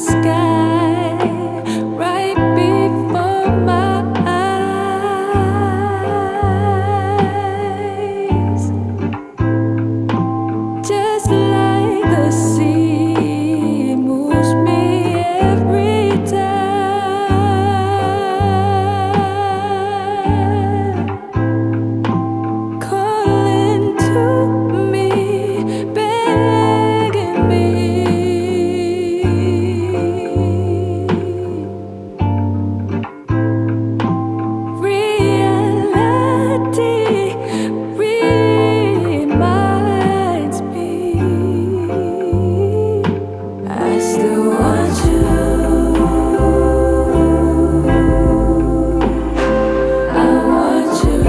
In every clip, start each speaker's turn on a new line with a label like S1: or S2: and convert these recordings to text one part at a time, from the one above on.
S1: sky right before my eyes, just like the sea moves me every time, calling to me, begging me. Reality reminds me I still want you. I want you.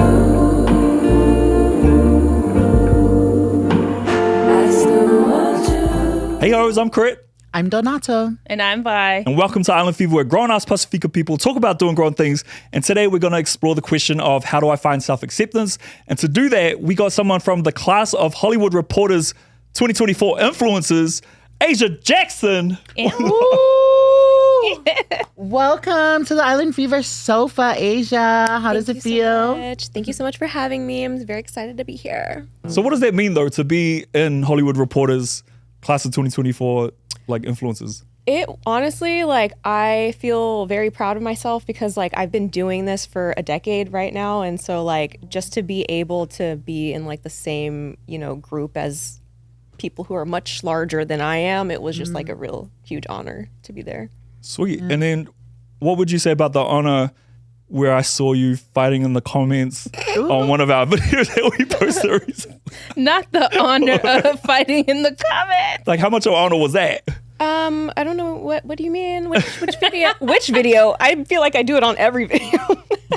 S1: I still want you.
S2: Hey, yo's, I'm Crit,
S3: I'm Donato.
S4: And I'm Vi.
S2: and welcome to Island Fever, where grown-ass Pasifika people talk about doing grown things. And today we're going to explore the question of how do I find self-acceptance? And to do that, we got someone from the class of Hollywood Reporters 2024 influencers, Asia Jackson.
S3: Welcome to the Island Fever sofa, Asia. How does it feel?
S5: Thank you so much for having me. I'm very excited to be here.
S2: So what does that mean, though, to be in Hollywood Reporters class of 2024, like, influencers?
S5: It honestly, like, I feel very proud of myself because, like, I've been doing this for a decade right now. And so, like, just to be able to be in, like, the same, group as people who are much larger than I am, it was just, like, a real huge honor to be there.
S2: Sweet. And then what would you say about the honor where I saw you fighting in the comments on one of our videos that we posted recently?
S4: Not the honor of fighting in the comments.
S2: Like, how much of honor was that?
S5: I don't know. What do you mean? Which video? Which video? I feel like I do it on every video.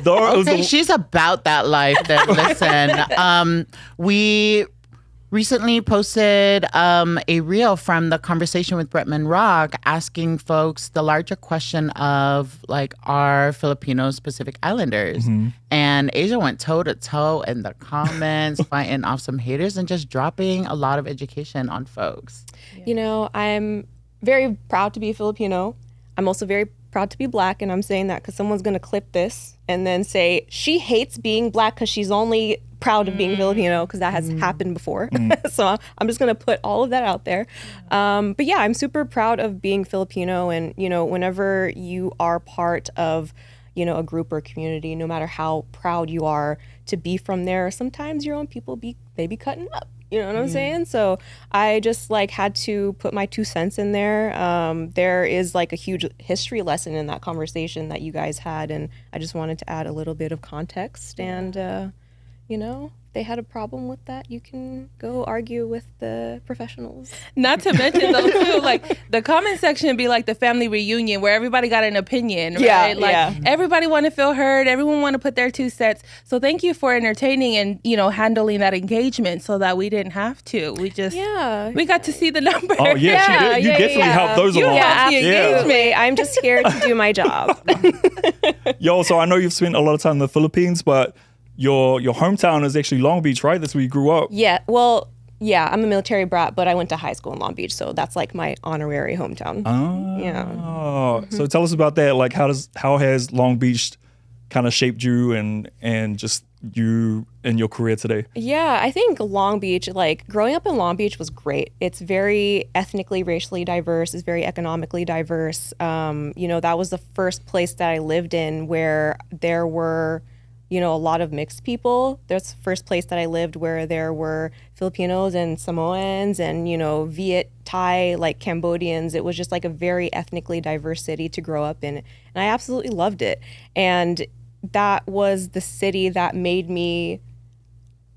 S2: Though it was
S3: Okay,
S2: the-
S3: she's about that life then. Listen, we recently posted a reel from the conversation with Bretman Rock asking folks the larger question of, like, are Filipinos Pacific Islanders? And Asia went toe to toe in the comments, fighting off some haters and just dropping a lot of education on folks.
S5: I'm very proud to be Filipino. I'm also very proud to be Black, and I'm saying that because someone's gonna clip this and then say she hates being Black because she's only proud of being Filipino, because that has happened before. So I'm just gonna put all of that out there. But yeah, I'm super proud of being Filipino, and whenever you are part of a group or community, no matter how proud you are to be from there, sometimes your own people they be cutting up. You know what I'm saying? So I just, like, had to put my 2 cents in there. There is, like, a huge history lesson in that conversation that you guys had, and I just wanted to add a little bit of context. And they had a problem with that, you can go argue with the professionals.
S4: Not to mention, though, too, like, the comment section be like the family reunion where everybody got an opinion, right? Everybody want to feel heard. Everyone want to put their 2 cents. So thank you for entertaining and, handling that engagement so that we didn't have to. We just, we got to see the numbers.
S2: Oh, yeah, you definitely helped those along.
S5: Yeah,
S4: the
S5: absolutely. I'm just here to do my job.
S2: Yo, so I know you've spent a lot of time in the Philippines, but your hometown is actually Long Beach, right? That's where you grew up.
S5: Yeah, well, yeah, I'm a military brat, but I went to high school in Long Beach, so that's, like, my honorary hometown.
S2: Oh, so tell us about that. Like, how has Long Beach kind of shaped you and just you in your career today?
S5: Yeah, I think Long Beach, like, growing up in Long Beach was great. It's very ethnically, racially diverse. It's very economically diverse. That was the first place that I lived in where there were a lot of mixed people. That's the first place that I lived where there were Filipinos and Samoans and, Viet, Thai, like, Cambodians. It was just, like, a very ethnically diverse city to grow up in. And I absolutely loved it. And that was the city that made me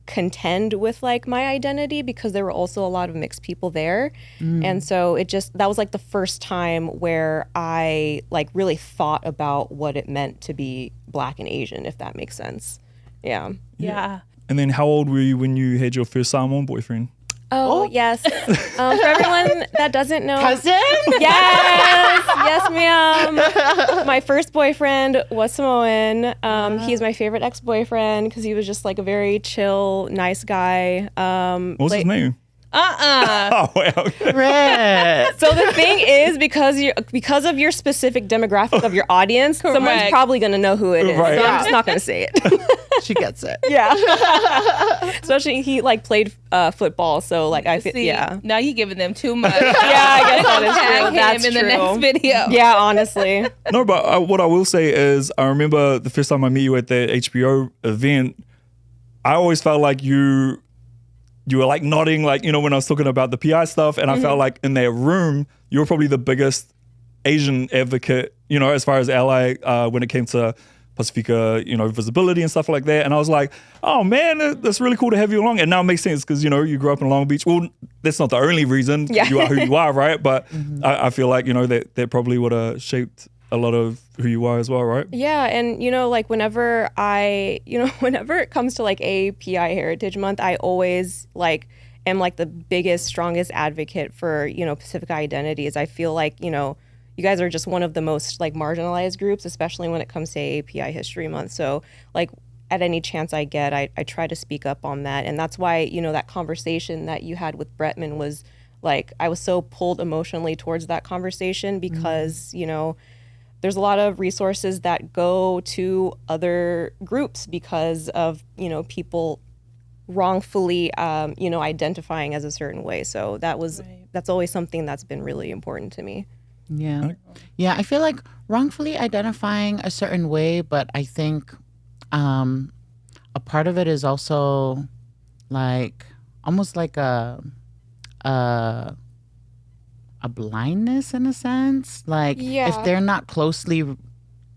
S5: contend with, like, my identity, because there were also a lot of mixed people there. And so that was, like, the first time where I, like, really thought about what it meant to be Black and Asian, if that makes sense. Yeah.
S2: And then how old were you when you had your first Samoan boyfriend?
S5: Oh, yes. For everyone that doesn't know.
S3: Cousin?
S5: Yes, ma'am. My first boyfriend was Samoan. He's my favorite ex-boyfriend because he was just, like, a very chill, nice guy.
S2: What was his name? Oh, well.
S3: Red.
S5: So the thing is, because of your specific demographic of your audience, someone's
S4: Correct.
S5: probably going to know who it is.
S2: Right.
S5: So
S3: Yeah.
S5: I'm just not going to say it.
S3: She gets it.
S5: Yeah. Especially he like played football, so like I feel
S4: See,
S5: yeah.
S4: now you giving them too much.
S5: Yeah, I guess that is
S4: Tag
S5: true.
S4: him
S5: That's
S4: in
S5: true.
S4: the next video.
S5: Yeah, honestly.
S2: No, but what I will say is, I remember the first time I met you at the HBO event, I always felt like you were like nodding, like, you know, when I was talking about the PI stuff, and I felt like in that room, you were probably the biggest Asian advocate, you know, as far as ally when it came to Pasifika, you know, visibility and stuff like that. And I was like, oh man, that's really cool to have you along. And now it makes sense because, you know, you grew up in Long Beach. Well, that's not the only reason you are who you are, right? But I feel like, you know, that probably would have shaped a lot of who you are as well, right?
S5: Yeah, and you know, like whenever it comes to like API Heritage Month, I always like am like the biggest, strongest advocate for, you know, Pacific identities. I feel like, you know, you guys are just one of the most like marginalized groups, especially when it comes to API History Month. So like at any chance I get, I try to speak up on that. And that's why, you know, that conversation that you had with Bretman was like, I was so pulled emotionally towards that conversation because, you know, there's a lot of resources that go to other groups because of, you know, people wrongfully, you know, identifying as a certain way. So that's always something that's been really important to me.
S3: Yeah. Yeah, I feel like wrongfully identifying a certain way, but I think a part of it is also like almost like a blindness in a sense. Like
S5: Yeah.
S3: if they're not closely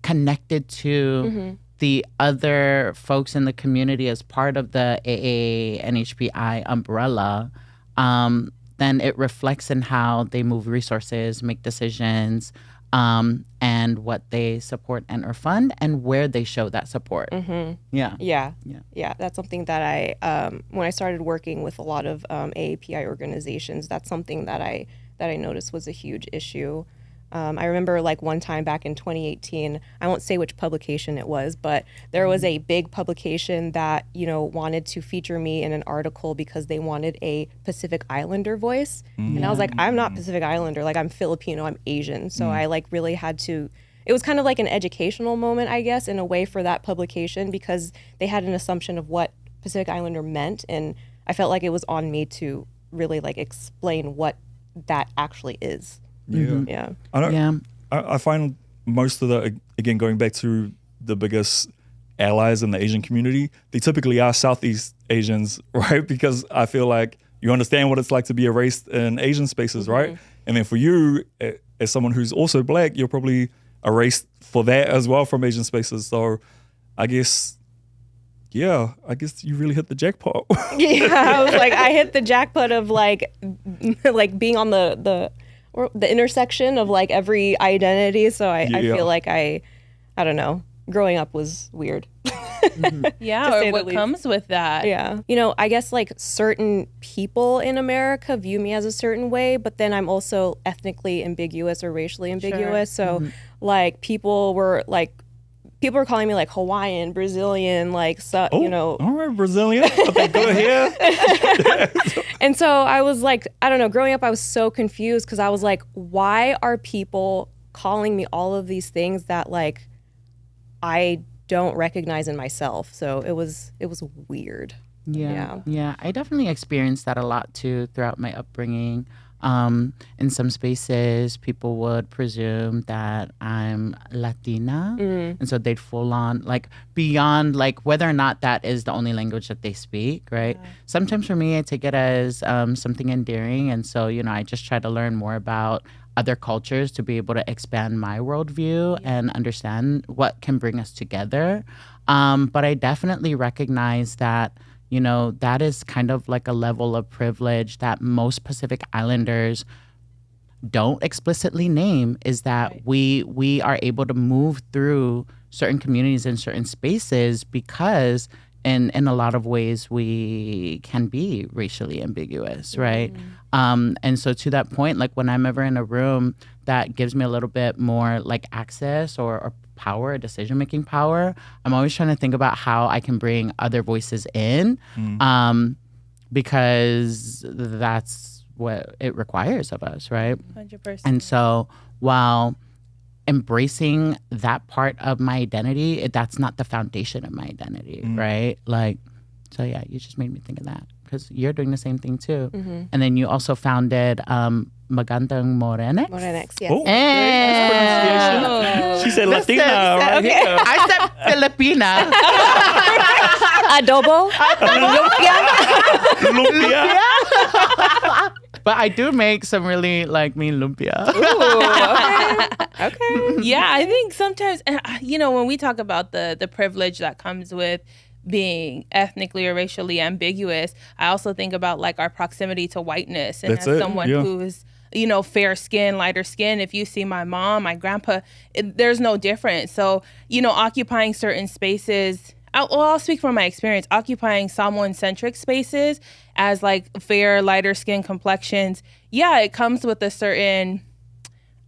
S3: connected to the other folks in the community as part of the AA NHPI umbrella, then it reflects in how they move resources, make decisions, and what they support and or fund, and where they show that support. Yeah.
S5: Yeah. That's something that I, when I started working with a lot of AAPI organizations, that's something that I noticed was a huge issue. I remember like one time back in 2018, I won't say which publication it was, but there was a big publication that, you know, wanted to feature me in an article because they wanted a Pacific Islander voice. And I was like, I'm not Pacific Islander, like I'm Filipino, I'm Asian. So I like really had to, it was kind of like an educational moment, I guess, in a way for that publication because they had an assumption of what Pacific Islander meant. And I felt like it was on me to really like explain what that actually is.
S2: Yeah.
S5: Yeah.
S2: I find most of the, again, going back to the biggest allies in the Asian community, they typically are Southeast Asians, right? Because I feel like you understand what it's like to be erased in Asian spaces, right? And then for you, as someone who's also Black, you're probably erased for that as well from Asian spaces. So I guess you really hit the jackpot.
S5: Yeah, I was like, I hit the jackpot of like being on the intersection of like every identity. So I feel like I don't know, growing up was weird.
S4: Yeah, or what comes with that.
S5: Yeah. You know, I guess like certain people in America view me as a certain way, but then I'm also ethnically ambiguous or racially ambiguous. So like people were calling me like Hawaiian, Brazilian, like, so, you know.
S2: All right, Brazilian. Okay, go here.
S5: And so I was like, I don't know, growing up, I was so confused because I was like, why are people calling me all of these things that like I don't recognize in myself? So it was weird.
S3: Yeah. I definitely experienced that a lot too throughout my upbringing. In some spaces, people would presume that I'm Latina. And so they'd full on, like, beyond, like, whether or not that is the only language that they speak, right? Yeah. Sometimes for me, I take it as something endearing. And so, you know, I just try to learn more about other cultures to be able to expand my worldview and understand what can bring us together. But I definitely recognize that, you know, that is kind of like a level of privilege that most Pacific Islanders don't explicitly name, is that we are able to move through certain communities and certain spaces because in a lot of ways we can be racially ambiguous, right? And so to that point, like when I'm ever in a room that gives me a little bit more like access or power, decision-making power, I'm always trying to think about how I can bring other voices in, because that's what it requires of us, right?
S4: 100%.
S3: And so while embracing that part of my identity, that's not the foundation of my identity, right? Like, so yeah, you just made me think of that because you're doing the same thing too. And then you also founded Magandang Morenex.
S5: Morenex, yes.
S2: Oh,
S3: And
S2: pronunciation. She said Latina right
S3: okay.
S2: here.
S3: I said Filipina.
S5: Adobo.
S2: Lumpia.
S3: But I do make some really mean lumpia.
S5: Okay.
S4: Yeah, I think sometimes, when we talk about the privilege that comes with being ethnically or racially ambiguous, I also think about our proximity to whiteness. And
S2: That's
S4: as
S2: it,
S4: someone
S2: yeah.
S4: who is, fair skin, lighter skin, if you see my mom, my grandpa, there's no difference. So, occupying certain spaces, I'll speak from my experience, occupying Samoan-centric spaces as fair, lighter skin complexions. Yeah, it comes with a certain,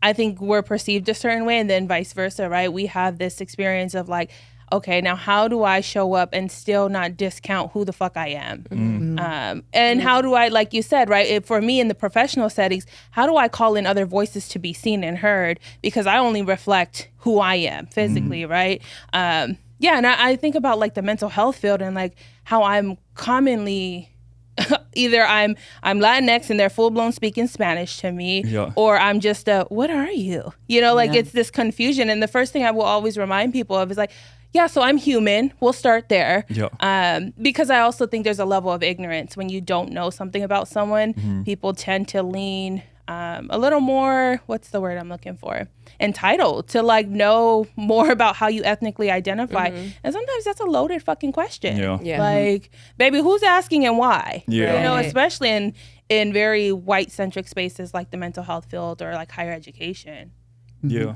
S4: I think we're perceived a certain way, and then vice versa, right? We have this experience of okay, now how do I show up and still not discount who the fuck I am? And how do I, like you said, right? For me in the professional settings, how do I call in other voices to be seen and heard? Because I only reflect who I am physically, right? Yeah, and I think about the mental health field and how I'm commonly either I'm Latinx and they're full blown speaking Spanish to me, or I'm just what are you? It's this confusion. And the first thing I will always remind people of is yeah, so I'm human. We'll start there. Because I also think there's a level of ignorance when you don't know something about someone. People tend to lean a little more, what's the word I'm looking for? Entitled to know more about how you ethnically identify. And sometimes that's a loaded fucking question. Baby, who's asking and why? Especially in very white-centric spaces like the mental health field or higher education.
S3: Yeah.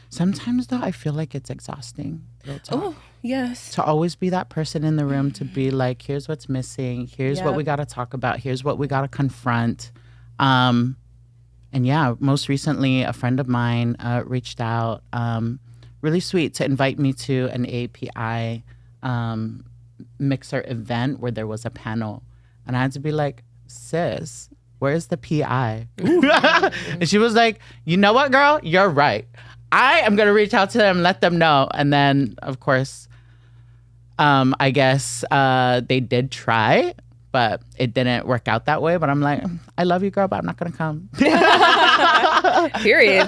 S3: Sometimes though, I feel like it's exhausting. Real talk.
S4: Oh, yes.
S3: To always be that person in the room to be here's what's missing. Here's what we got to talk about. Here's what we got to confront. And yeah, most recently, a friend of mine reached out, really sweet, to invite me to an API mixer event where there was a panel. And I had to be sis, where's the PI? And she was like, you know what, girl? You're right. I am going to reach out to them, let them know. And then, of course, I guess they did try, but it didn't work out that way. But I'm like, I love you, girl, but I'm not going to come.
S5: Period.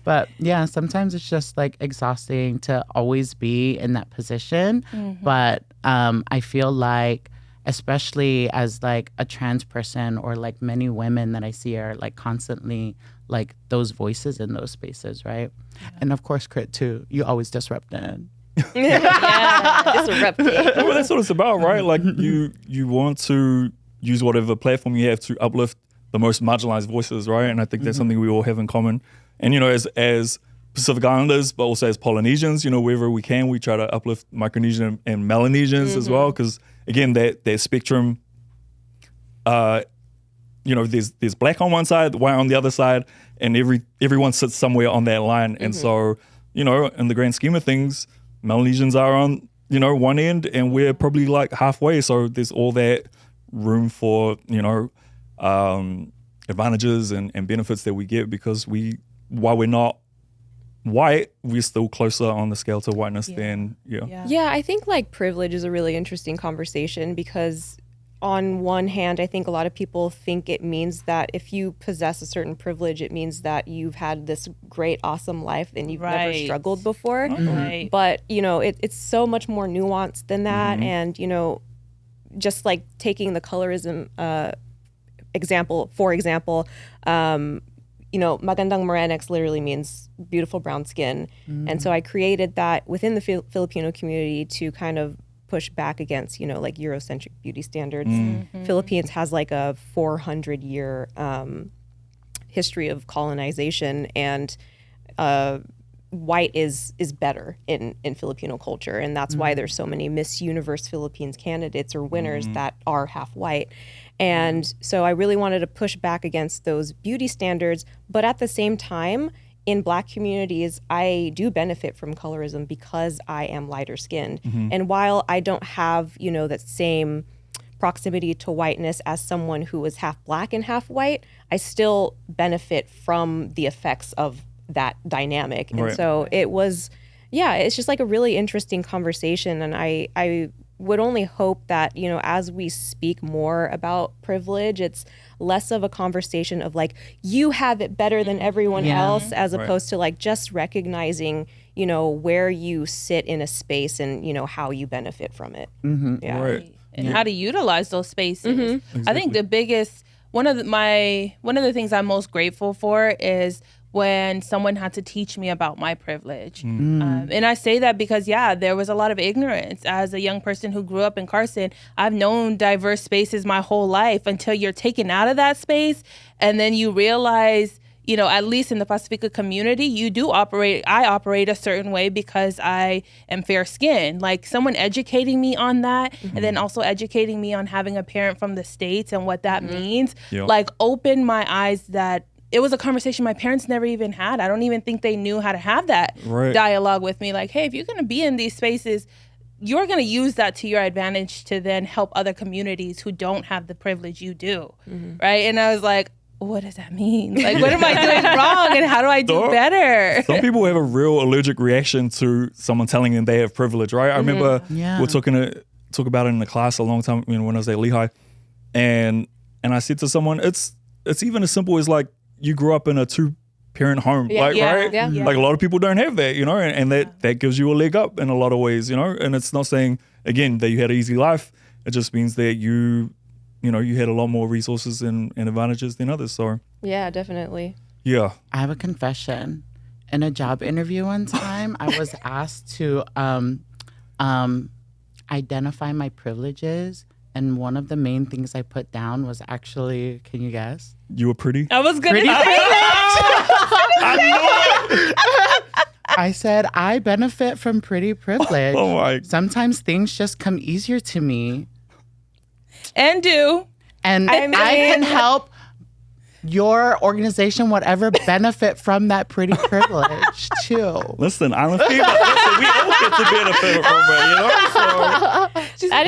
S3: But yeah, sometimes it's just exhausting to always be in that position. But I feel especially as a trans person or many women that I see are constantly those voices in those spaces, right? And of course, Crit too, you always disrupting.
S5: Disrupting.
S2: Well, that's what it's about, right? You want to use whatever platform you have to uplift the most marginalized voices, right? And I think that's something we all have in common. And as Pacific Islanders, but also as Polynesians, wherever we can, we try to uplift Micronesian and Melanesians as well, because again, that spectrum, there's black on one side, white on the other side, and everyone sits somewhere on that line. And so, in the grand scheme of things, Melanesians are on, one end, and we're probably halfway. So there's all that room for, advantages and benefits that we get because while we're not white, we're still closer on the scale to whiteness than,
S5: I think privilege is a really interesting conversation because on one hand, I think a lot of people think it means that if you possess a certain privilege, it means that you've had this great, awesome life and you've never struggled before. But, it's so much more nuanced than that. And, just taking the colorism example, for example, Magandang Morenex literally means beautiful brown skin. And so I created that within the Filipino community to kind of push back against, Eurocentric beauty standards. Philippines has a 400-year history of colonization, and white is better in Filipino culture. And that's why there's so many Miss Universe Philippines candidates or winners that are half white. And so I really wanted to push back against those beauty standards. But at the same time, in Black communities, I do benefit from colorism because I am lighter skinned. And while I don't have, that same proximity to whiteness as someone who is half black and half white, I still benefit from the effects of that dynamic. And so it was, it's just like a really interesting conversation. And I would only hope that, you know, as we speak more about privilege, it's less of a conversation of like, you have it better than everyone else, as opposed to like just recognizing, you know, where you sit in a space and, you know, how you benefit from it.
S4: And how to utilize those spaces. I think the biggest, one of the things I'm most grateful for is when someone had to teach me about my privilege. And I say that because, there was a lot of ignorance. As a young person who grew up in Carson, I've known diverse spaces my whole life until you're taken out of that space. And then you realize, you know, at least in the Pasifika community, I operate a certain way because I am fair skinned. Like someone educating me on that, and then also educating me on having a parent from the States and what that means, like opened my eyes that it was a conversation my parents never even had. I don't even think they knew how to have that dialogue with me. Like, hey, if you're going to be in these spaces, you're going to use that to your advantage to then help other communities who don't have the privilege you do, right? And I was like, what does that mean? Like, what am I doing wrong, and how do I do better?
S2: Some people have a real allergic reaction to someone telling them they have privilege, right? I remember we were talk about it in the class a long time, you know, when I was at Lehigh, and I said to someone, it's even as simple as like, you grew up in a 2-parent home, right? Like a lot of people don't have that, you know, and that gives you a leg up in a lot of ways, you know. And it's not saying, again, that you had an easy life. It just means that you had a lot more resources and advantages than others. So
S5: yeah, definitely.
S2: Yeah.
S3: I have a confession. In a job interview one time, I was asked to identify my privileges. And one of the main things I put down was actually, can you guess?
S2: You were pretty?
S4: I was going to say that.
S3: I said, I benefit from pretty privilege.
S2: Oh my.
S3: Sometimes things just come easier to me.
S4: And do.
S3: And I can help your organization, whatever, benefit from that pretty privilege too.
S2: Listen, I'm a female. Listen, we all get to benefit from it, you know? So.
S5: That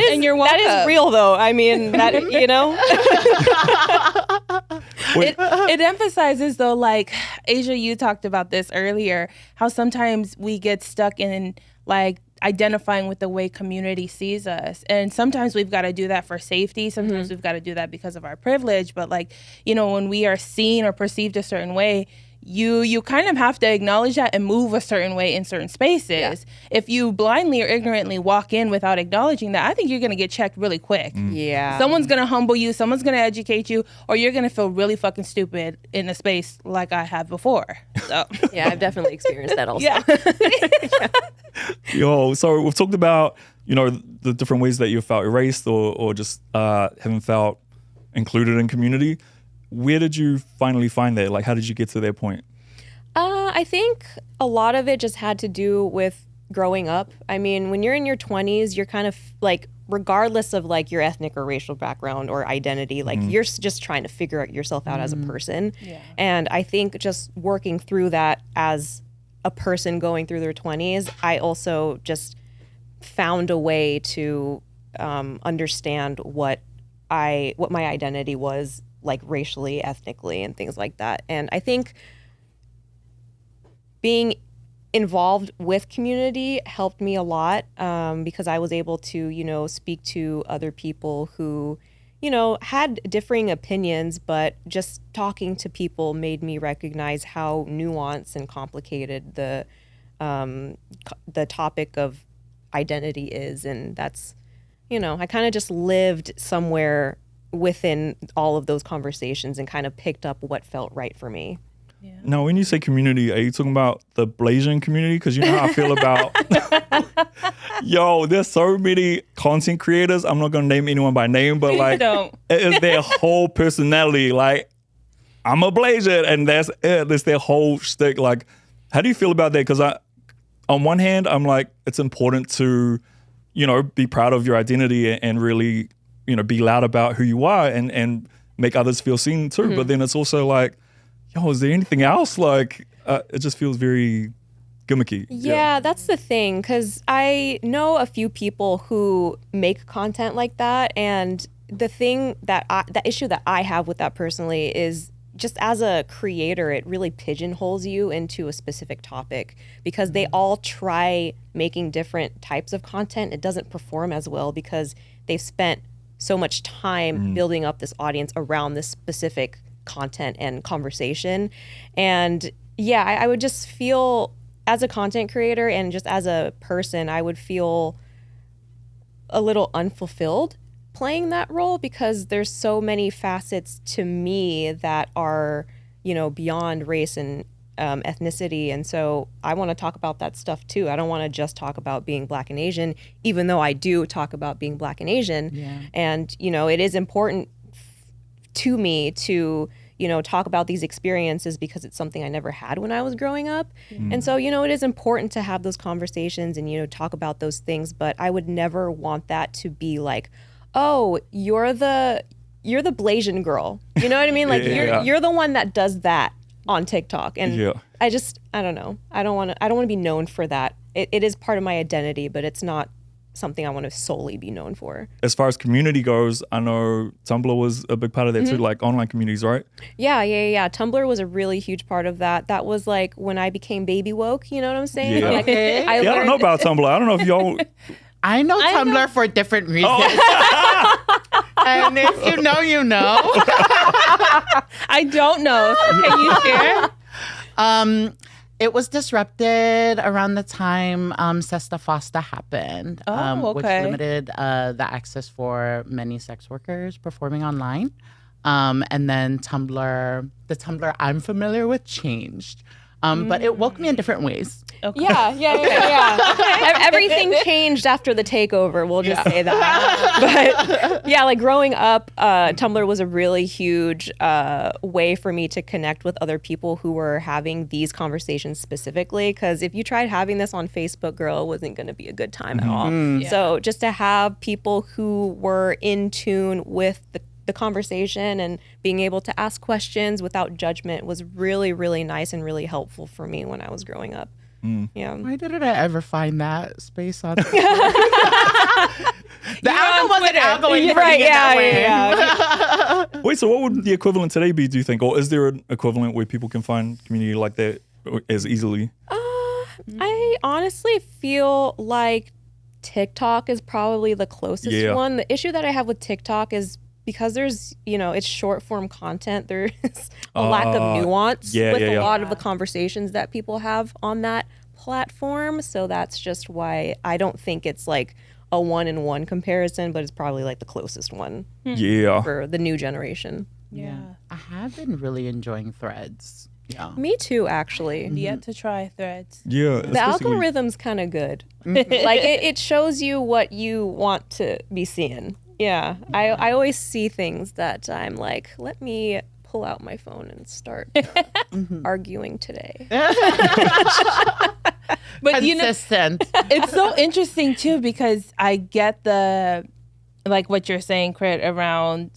S5: is real though. I mean, that, you know.
S4: It emphasizes though, like, Asia, you talked about this earlier, how sometimes we get stuck in like identifying with the way community sees us. And sometimes we've got to do that for safety. Sometimes we've got to do that because of our privilege. But like, you know, when we are seen or perceived a certain way, you kind of have to acknowledge that and move a certain way in certain spaces. Yeah. If you blindly or ignorantly walk in without acknowledging that, I think you're going to get checked really quick.
S5: Yeah.
S4: Someone's going to humble you, someone's going to educate you, or you're going to feel really fucking stupid in a space like I have before. So
S5: yeah, I've definitely experienced that also.
S4: Yeah.
S2: Yo, so we've talked about, you know, the different ways that you felt erased or just haven't felt included in community. Where did you finally find that? Like, how did you get to that point?
S5: I think a lot of it just had to do with growing up. I mean, when you're in your 20s, you're kind of like, regardless of like your ethnic or racial background or identity, like you're just trying to figure yourself out as a person. Yeah. And I think just working through that as a person going through their 20s, I also just found a way to understand what my identity was, like racially, ethnically, and things like that. And I think being involved with community helped me a lot because I was able to, you know, speak to other people who, you know, had differing opinions, but just talking to people made me recognize how nuanced and complicated the topic of identity is. And that's, you know, I kind of just lived somewhere within all of those conversations and kind of picked up what felt right for me.
S4: Yeah.
S2: Now, when you say community, are you talking about the Blasian community? Because you know how I feel about, yo, there's so many content creators. I'm not going to name anyone by name, but like, it is their whole personality. Like, I'm a Blasian, and that's it. That's their whole shtick. Like, how do you feel about that? Because on one hand, I'm like, it's important to, you know, be proud of your identity and really, you know, be loud about who you are and make others feel seen too. Mm-hmm. But then it's also like, yo, is there anything else? Like, it just feels very gimmicky.
S5: Yeah, that's the thing. Because I know a few people who make content like that, and the thing that the issue that I have with that personally is just as a creator, it really pigeonholes you into a specific topic because they all try making different types of content. It doesn't perform as well because they've spent so much time building up this audience around this specific content and conversation. And yeah, I would just feel as a content creator and just as a person, I would feel a little unfulfilled playing that role because there's so many facets to me that are, you know, beyond race and ethnicity. And so I want to talk about that stuff too. I don't want to just talk about being Black and Asian, even though I do talk about being Black and Asian.
S3: Yeah.
S5: And, you know, it is important to me to, you know, talk about these experiences because it's something I never had when I was growing up. And so, you know, it is important to have those conversations and, you know, talk about those things. But I would never want that to be like, oh, you're the Blasian girl. You know what I mean? Like you're the one that does that on TikTok. And I don't know. I don't want to be known for that. It is part of my identity, but it's not something I want to solely be known for.
S2: As far as community goes, I know Tumblr was a big part of that too, like online communities, right?
S5: Yeah. Tumblr was a really huge part of that. That was like when I became baby woke, you know what I'm saying?
S2: Yeah.
S5: Like,
S2: I don't know about Tumblr. I don't know if y'all...
S3: I know Tumblr for different reasons. And if you know, you know.
S4: I don't know. Can you share?
S3: It was disrupted around the time Sesta Fosta happened, which limited the access for many sex workers performing online. And then Tumblr, the Tumblr I'm familiar with, changed. But it woke me in different ways.
S5: Okay. Yeah. Everything changed after the takeover. We'll just say that. But yeah, like growing up, Tumblr was a really huge way for me to connect with other people who were having these conversations specifically. Because if you tried having this on Facebook, girl, it wasn't going to be a good time at all.
S4: Yeah.
S5: So just to have people who were in tune with the conversation and being able to ask questions without judgment was really, really nice and really helpful for me when I was growing up. Yeah.
S3: Why didn't I ever find that space on the algorithm wasn't algorithm
S5: Right,
S3: yeah.
S2: Wait, so what would the equivalent today be, do you think? Or is there an equivalent where people can find community like that as easily?
S5: I honestly feel like TikTok is probably the closest one. The issue that I have with TikTok is because there's, you know, it's short form content, there's a lack of nuance with a lot of the conversations that people have on that platform. So that's just why I don't think it's like a 1-in-1 comparison, but it's probably like the closest one for the new generation.
S4: Yeah.
S3: I have been really enjoying Threads. Yeah.
S5: Me too, actually.
S4: Yet to try Threads.
S2: Yeah.
S5: The algorithm's kind of good. Like it shows you what you want to be seeing. Yeah, I always see things that I'm like, let me pull out my phone and start arguing today.
S4: But you know,
S3: Consistent.
S4: it's so interesting too because I get the, like what you're saying, Crit, around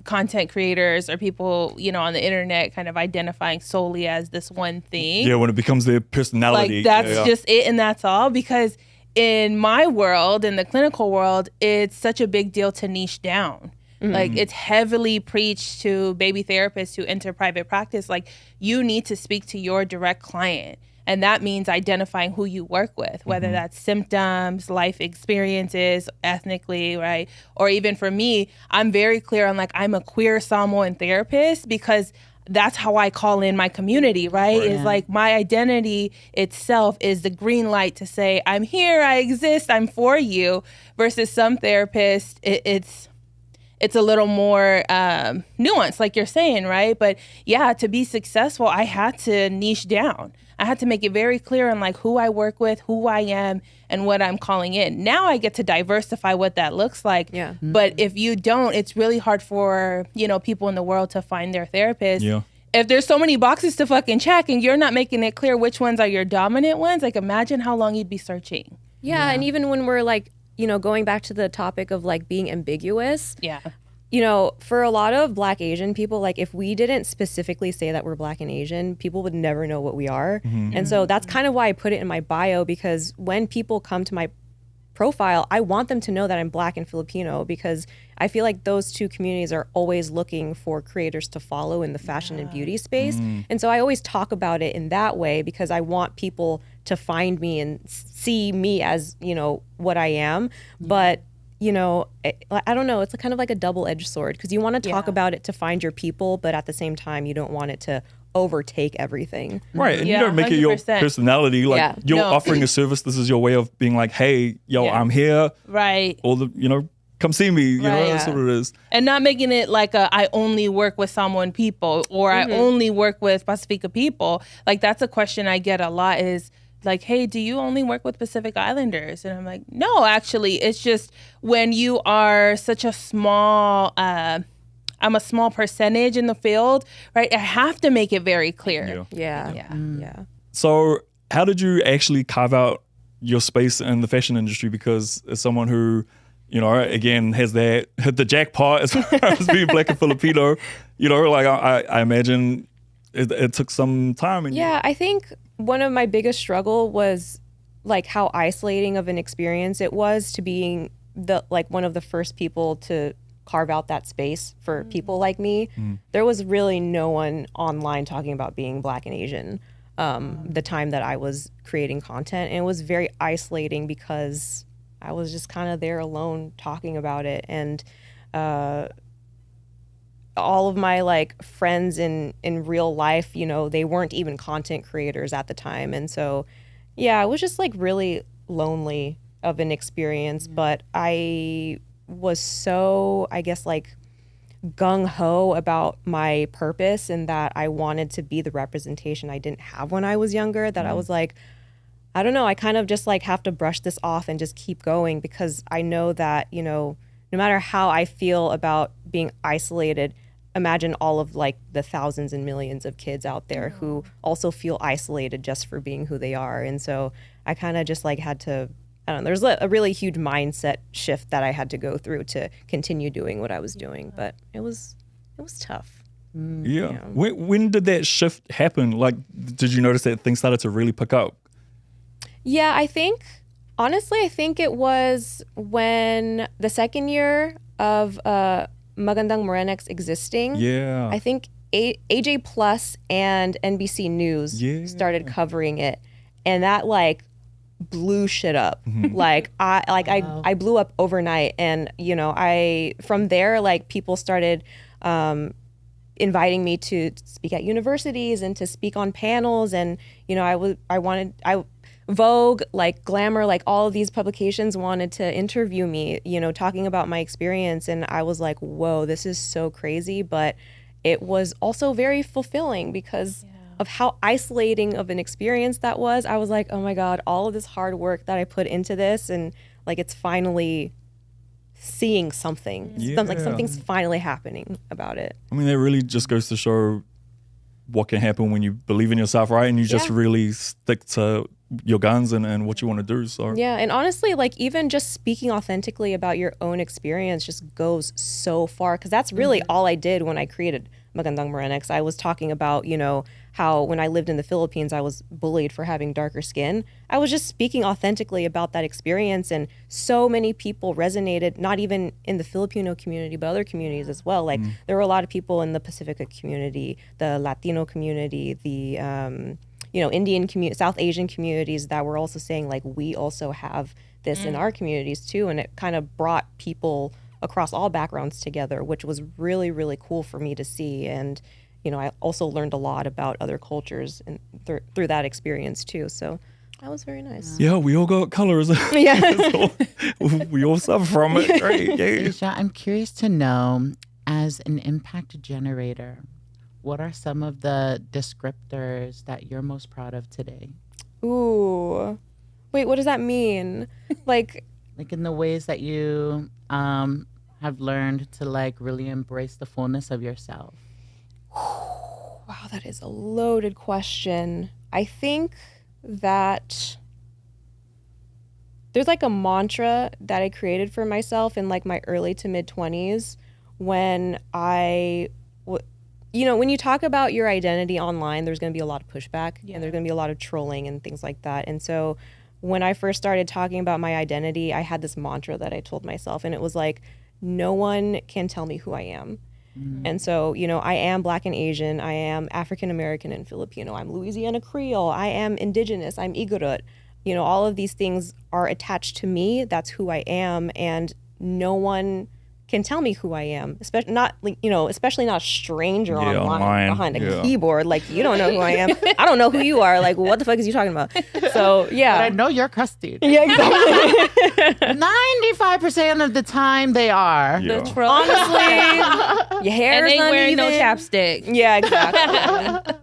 S4: content creators or people, you know, on the internet kind of identifying solely as this one thing.
S2: Yeah, when it becomes their personality.
S4: Like that's just it and that's all, because in my world, in the clinical world, it's such a big deal to niche down. Like it's heavily preached to baby therapists who enter private practice. Like you need to speak to your direct client. And that means identifying who you work with, whether that's symptoms, life experiences, ethnically, right? Or even for me, I'm very clear on like, I'm a queer Samoan therapist because that's how I call in my community, right? Is like my identity itself is the green light to say, I'm here, I exist, I'm for you, versus some therapists, it's a little more nuanced, like you're saying, right? But yeah, to be successful, I had to niche down. I had to make it very clear on like who I work with, who I am, and what I'm calling in. Now I get to diversify what that looks like. Yeah. But if you don't, it's really hard for, you know, people in the world to find their therapist.
S2: Yeah.
S4: If there's so many boxes to fucking check and you're not making it clear which ones are your dominant ones, like imagine how long you'd be searching.
S5: Yeah, and even when we're like, you know, going back to the topic of like being ambiguous.
S4: Yeah.
S5: You know, for a lot of Black Asian people, like if we didn't specifically say that we're Black and Asian, people would never know what we are. And so that's kind of why I put it in my bio, because when people come to my profile, I want them to know that I'm Black and Filipino, because I feel like those two communities are always looking for creators to follow in the fashion and beauty space. And so I always talk about it in that way, because I want people to find me and see me as, you know, what I am. But, you know, I don't know, it's kind of like a double-edged sword, because you want to talk about it to find your people, but at the same time, you don't want it to overtake everything.
S2: Right. And
S4: Yeah,
S2: you don't make it your
S4: 100%.
S2: personality. Like you're offering a service. This is your way of being like, hey, yo, I'm here.
S4: Right.
S2: All the, you know, come see me. You know, that's what it is.
S4: And not making it like I only work with Samoan people, or I only work with Pasifika people. Like that's a question I get a lot, is like, hey, do you only work with Pacific Islanders? And I'm like, no, actually, it's just when you are such a small, I'm a small percentage in the field, right? I have to make it very clear.
S5: Yeah.
S2: So how did you actually carve out your space in the fashion industry? Because as someone who, you know, again, has that hit the jackpot as far as being Black and Filipino, you know, like I imagine it took some time. And
S5: I think one of my biggest struggle was like how isolating of an experience it was to being one of the first people to carve out that space for people like me. There was really no one online talking about being Black and Asian the time that I was creating content. And it was very isolating because I was just kind of there alone talking about it. And all of my like friends in real life, you know, they weren't even content creators at the time. And so, yeah, it was just like really lonely of an experience. But I was so, I guess, like gung-ho about my purpose, and that I wanted to be the representation I didn't have when I was younger, that I was like, I don't know, I kind of just like have to brush this off and just keep going, because I know that, you know, no matter how I feel about being isolated, imagine all of like the thousands and millions of kids out there who also feel isolated just for being who they are. And so I kind of just like had to, I don't know, there's a really huge mindset shift that I had to go through to continue doing what I was doing, but it was tough.
S2: Yeah. When did that shift happen? Like, did you notice that things started to really pick up?
S5: Yeah, I think it was when the second year of Magandang Morenix existing.
S2: Yeah.
S5: I think AJ Plus and NBC News started covering it, and that like blew shit up. Like I blew up overnight, and you know, from there, like people started inviting me to speak at universities and to speak on panels, and you know, Vogue, like Glamour, like all of these publications wanted to interview me, you know, talking about my experience. And I was like, whoa, this is so crazy. But it was also very fulfilling because of how isolating of an experience that was. I was like, oh my God, all of this hard work that I put into this, and like it's finally seeing something. Like something's finally happening about it.
S2: I mean, that really just goes to show what can happen when you believe in yourself, right? And you just really stick to your guns and what you want to do. So
S5: yeah, and honestly, like even just speaking authentically about your own experience just goes so far, because that's really all I did when I created Magandang Morenix. I was talking about, you know, how when I lived in the Philippines, I was bullied for having darker skin. I was just speaking authentically about that experience, and so many people resonated, not even in the Filipino community, but other communities as well. Like there were a lot of people in the Pasifika community, the Latino community, the you know, Indian community, South Asian communities that were also saying like, we also have this in our communities too. And it kind of brought people across all backgrounds together, which was really, really cool for me to see. And, you know, I also learned a lot about other cultures and through that experience too. So that was very nice.
S2: yeah, we all got colors.
S5: Yeah.
S2: We all suffer from it. Right? Yeah.
S3: Asia, I'm curious to know, as an impact generator, what are some of the descriptors that you're most proud of today?
S5: Ooh. Wait, what does that mean? Like
S3: in the ways that you have learned to like really embrace the fullness of yourself.
S5: Wow, that is a loaded question. I think that there's like a mantra that I created for myself in like my early to mid 20s when you know, when you talk about your identity online, there's going to be a lot of pushback and there's going to be a lot of trolling and things like that. And so when I first started talking about my identity, I had this mantra that I told myself, and it was like, no one can tell me who I am. And so, you know, I am Black and Asian, I am African American and Filipino, I'm Louisiana Creole, I am Indigenous, I'm Igorot. You know, all of these things are attached to me. That's who I am, and no one can tell me who I am, especially not a stranger online behind a keyboard. Like, you don't know who I am. I don't know who you are. Like, what the fuck is you talking about? So yeah,
S3: But I know you're crusty.
S5: yeah, exactly.
S3: 95% of the time they are.
S2: Yeah.
S4: The troll.
S5: Honestly, your hair
S4: And
S5: is
S4: they wearing no
S5: uneven.
S4: chapstick.
S5: Yeah, exactly.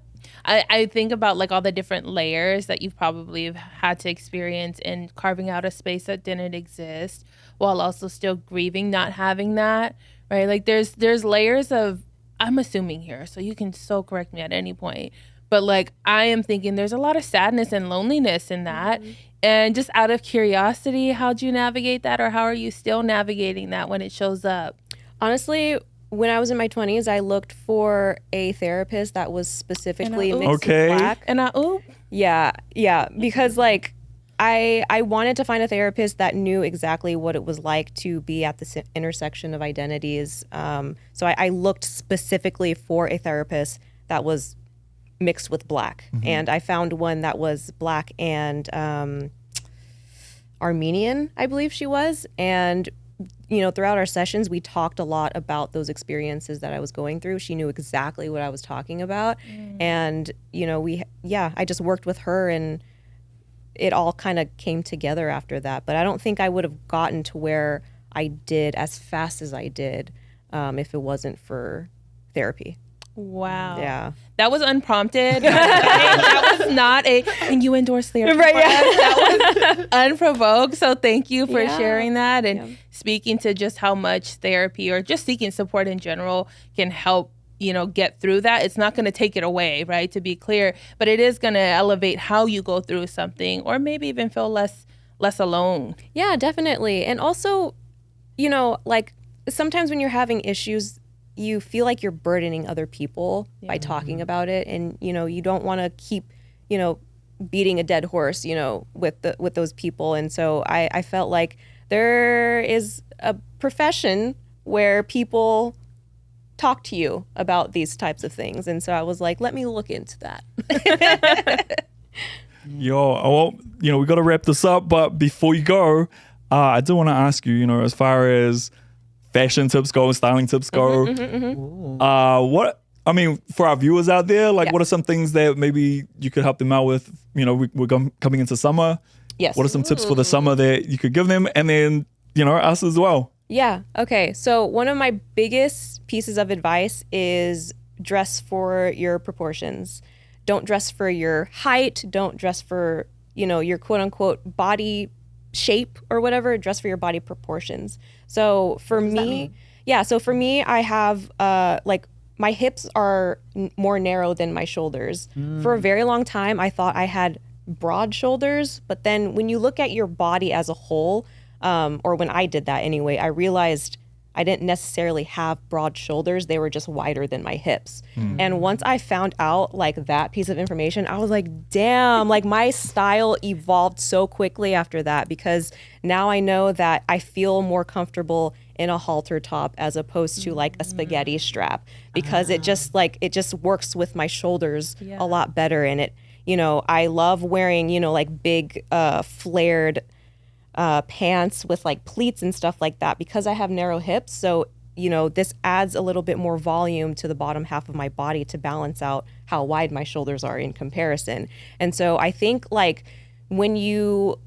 S4: I think about like all the different layers that you've probably had to experience in carving out a space that didn't exist, while also still grieving not having that, right? Like there's layers of, I'm assuming here, so you can so correct me at any point, but like I am thinking there's a lot of sadness and loneliness in that. And just out of curiosity, how'd you navigate that, or how are you still navigating that when it shows up?
S5: Honestly, when I was in my 20s, I looked for a therapist that was specifically
S4: And I-
S5: mixed
S2: Okay.
S5: with Black.
S4: And
S5: Yeah, because like I wanted to find a therapist that knew exactly what it was like to be at the intersection of identities. So I looked specifically for a therapist that was mixed with Black, and I found one that was Black and Armenian, I believe she was, and you know, throughout our sessions, we talked a lot about those experiences that I was going through. She knew exactly what I was talking about. And, you know, I just worked with her, and it all kind of came together after that. But I don't think I would have gotten to where I did as fast as I did if it wasn't for therapy.
S4: wow.
S5: Yeah.
S4: That was unprompted. That was not and you endorse therapy.
S5: Right,
S4: for
S5: yeah.
S4: us. That was unprovoked. So thank you for
S5: Yeah.
S4: sharing that and speaking to just how much therapy or just seeking support in general can help, you know, get through that. It's not going to take it away, right? To be clear, but it is going to elevate how you go through something, or maybe even feel less alone.
S5: Yeah, definitely. And also, you know, like sometimes when you're having issues, you feel like you're burdening other people by talking about it, and you know, you don't want to keep, you know, beating a dead horse, you know, with those people. And so I felt like there is a profession where people talk to you about these types of things, and so I was like, let me look into that.
S2: Yo, well, you know, we got to wrap this up, but before you go, I do want to ask you, you know, as far as fashion tips go, styling tips go, what, I mean, for our viewers out there, like, what are some things that maybe you could help them out with? You know, we're coming into summer.
S5: Yes.
S2: What are some tips for the summer that you could give them? And then, you know, us as well.
S5: Yeah. Okay. So one of my biggest pieces of advice is dress for your proportions. Don't dress for your height. Don't dress for, you know, your quote unquote body shape or whatever. Dress for your body proportions. So for me, I have like my hips are more narrow than my shoulders. For a very long time, I thought I had broad shoulders, but then when you look at your body as a whole, or when I did that anyway, I realized I didn't necessarily have broad shoulders. They were just wider than my hips. And once I found out like that piece of information, I was like, damn, like my style evolved so quickly after that, because now I know that I feel more comfortable in a halter top as opposed to like a spaghetti strap, because it just works with my shoulders a lot better. And it, you know, I love wearing, you know, like big flared pants with like pleats and stuff like that, because I have narrow hips. So, you know, this adds a little bit more volume to the bottom half of my body to balance out how wide my shoulders are in comparison. And so I think like when you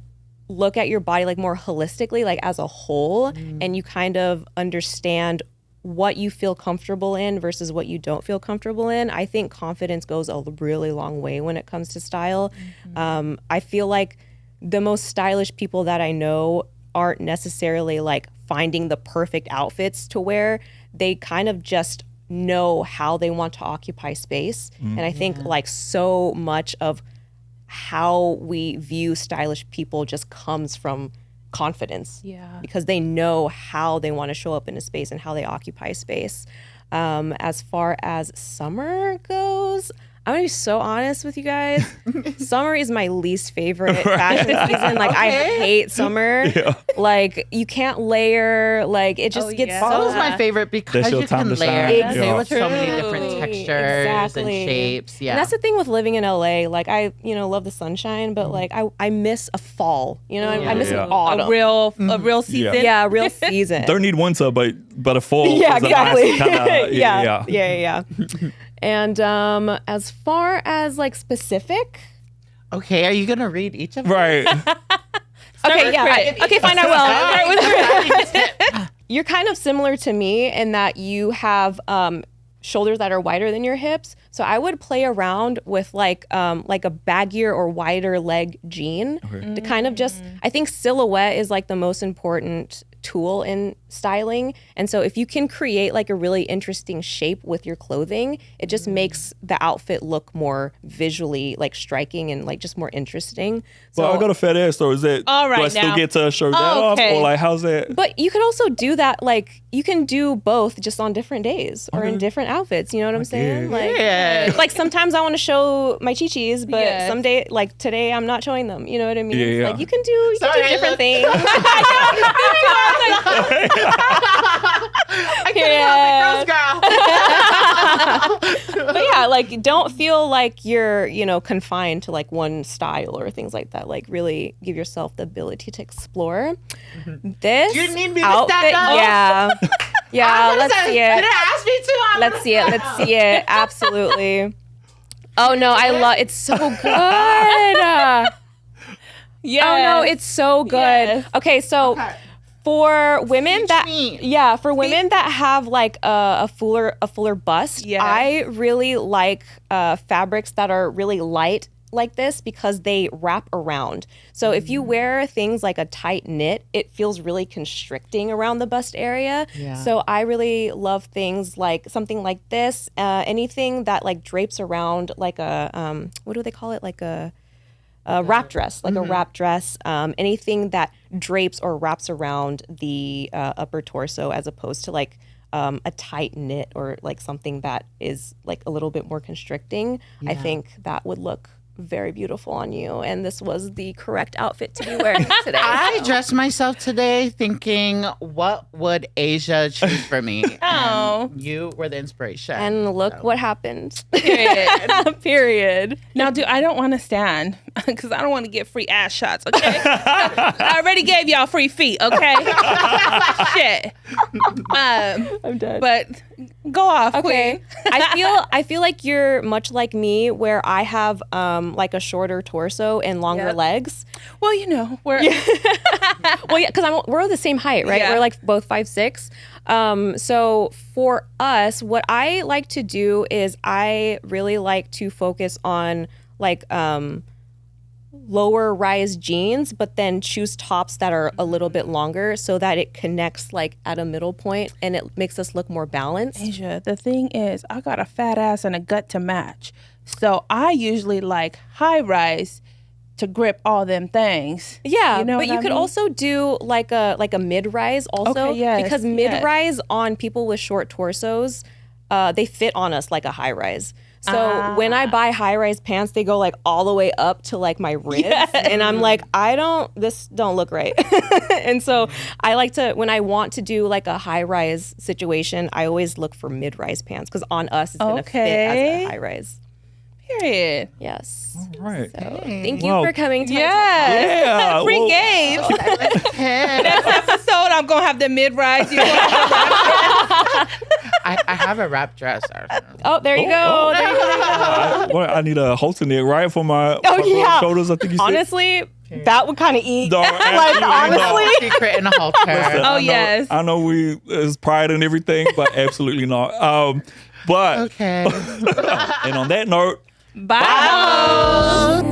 S5: look at your body like more holistically, like as a whole, and you kind of understand what you feel comfortable in versus what you don't feel comfortable in, I think confidence goes a really long way when it comes to style. I feel like the most stylish people that I know aren't necessarily like finding the perfect outfits to wear. They kind of just know how they want to occupy space. And I think like so much of how we view stylish people just comes from confidence. Because they know how they want to show up in a space and how they occupy space. As far as summer goes, I'm gonna be so honest with you guys. Summer is my least favorite fashion season. Like I hate summer.
S2: Yeah.
S5: Like you can't layer. Like it just gets
S3: Fall is
S5: so.
S3: my favorite because
S2: That's your
S3: you
S2: time
S3: can
S2: to
S3: layer
S2: shine.
S3: and play
S2: Yeah.
S3: with so many
S5: True.
S3: different textures and shapes. Yeah.
S5: And that's the thing with living in LA. Like I, love the sunshine, but like I miss a fall. I miss
S2: Yeah.
S5: an autumn.
S4: A real season.
S5: Yeah, a real season.
S2: Don't need winter, but a fall.
S5: Yeah,
S2: is a
S5: exactly.
S2: nice kinda,
S5: yeah. And as far as like specific,
S3: Okay, are you going to read each of them?
S2: Right.
S5: okay, yeah,
S4: Crit.
S5: okay, fine, I will.
S3: Start with Crit.
S5: You're kind of similar to me in that you have shoulders that are wider than your hips. So I would play around with like a baggier or wider leg jean to kind of just. I think silhouette is like the most important tool in styling, and so if you can create like a really interesting shape with your clothing, it just makes the outfit look more visually like striking and like just more interesting. So
S2: Well, I got a fat ass though. Is that
S4: All right,
S2: do I still
S4: now.
S2: get to show that off?
S4: Okay.
S2: Or like how's that?
S5: but you could also do that, like you can do both just on different days or in different outfits, you know what I'm saying? Like
S3: Yeah.
S5: like sometimes I want to show my chi-chis, but
S4: Yes.
S5: some day, like today, I'm not showing them. You know what I mean?
S2: Yeah,
S5: It's
S2: yeah.
S5: like you can do
S3: Sorry, I
S5: different
S3: looked-
S5: things.
S3: I can't help it, girls, girl.
S5: But yeah, like don't feel like you're, confined to like one style or things like that. Like really give yourself the ability to explore. This
S3: You need me to
S5: outfit,
S3: stack up?
S5: yeah. Yeah, let's see
S3: You
S5: it.
S3: didn't ask me to. I'm
S5: Let's see it. Let's see it. Absolutely. Oh no, I love it's so good.
S4: Yes.
S5: Oh no, it's so good.
S4: Yes.
S5: Okay, so for women
S3: Teach
S5: that
S3: me.
S5: for women that have like a fuller bust,
S4: Yes.
S5: I really like fabrics that are really light like this because they wrap around. So if you wear things like a tight knit, it feels really constricting around the bust area.
S3: Yeah.
S5: So I really love things like something like this, anything that like drapes around like a what do they call it? Like a wrap dress, like a wrap dress, anything that drapes or wraps around the upper torso as opposed to like a tight knit or like something that is like a little bit more constricting. I think that would look very beautiful on you. And this was the correct outfit to be wearing today.
S3: I dressed myself today thinking, what would Asia choose for me?
S4: Oh.
S3: And you were the inspiration.
S5: And look what happened.
S4: Period.
S5: Period.
S4: Now, I don't want to stand because I don't want to get free ass shots, okay? I already gave y'all free feet, okay? Shit.
S5: I'm dead.
S4: But go off,
S5: Okay.
S4: queen.
S5: I feel like you're much like me where I have like a shorter torso and longer
S4: Yep.
S5: legs.
S4: Well, we're
S5: Well, yeah, because we're the same height, right?
S4: Yeah.
S5: We're like both 5'6". So for us, what I like to do is I really like to focus on like lower rise jeans, but then choose tops that are a little bit longer so that it connects like at a middle point and it makes us look more balanced.
S4: Asia, the thing is, I got a fat ass and a gut to match. So I usually like high rise to grip all them things.
S5: Yeah,
S4: You know
S5: but
S4: what
S5: you
S4: I
S5: could
S4: mean?
S5: also do like a mid rise also,
S4: Okay, yes,
S5: because mid rise on people with short torsos, they fit on us like a high rise. So when I buy high rise pants, they go like all the way up to like my ribs, and I'm like, this don't look right. And so I like to, when I want to do like a high rise situation, I always look for mid rise pants because on us it's gonna fit as
S4: Okay.
S5: a high rise.
S4: Period.
S5: Yes.
S2: Right.
S5: So thank you
S2: Wow.
S5: for coming to my
S4: Yes.
S2: Yeah.
S4: Free
S2: well,
S4: game.
S3: Hey,
S4: Next episode, I'm going to have the mid-rise.
S3: I have a wrap dress.
S5: Oh, there you go. There you go.
S2: I need a halter neck, right? For my,
S5: Oh,
S2: my
S5: yeah.
S2: shoulders, I think you said.
S5: Honestly, that would kind of eat.
S2: No,
S5: Like,
S2: absolutely not.
S5: honestly.
S3: Secret in a halter.
S2: Listen,
S4: Oh,
S2: I know-
S4: yes.
S2: I know there's pride and everything, but absolutely not. But
S3: Okay.
S2: and on that note,
S4: Bye.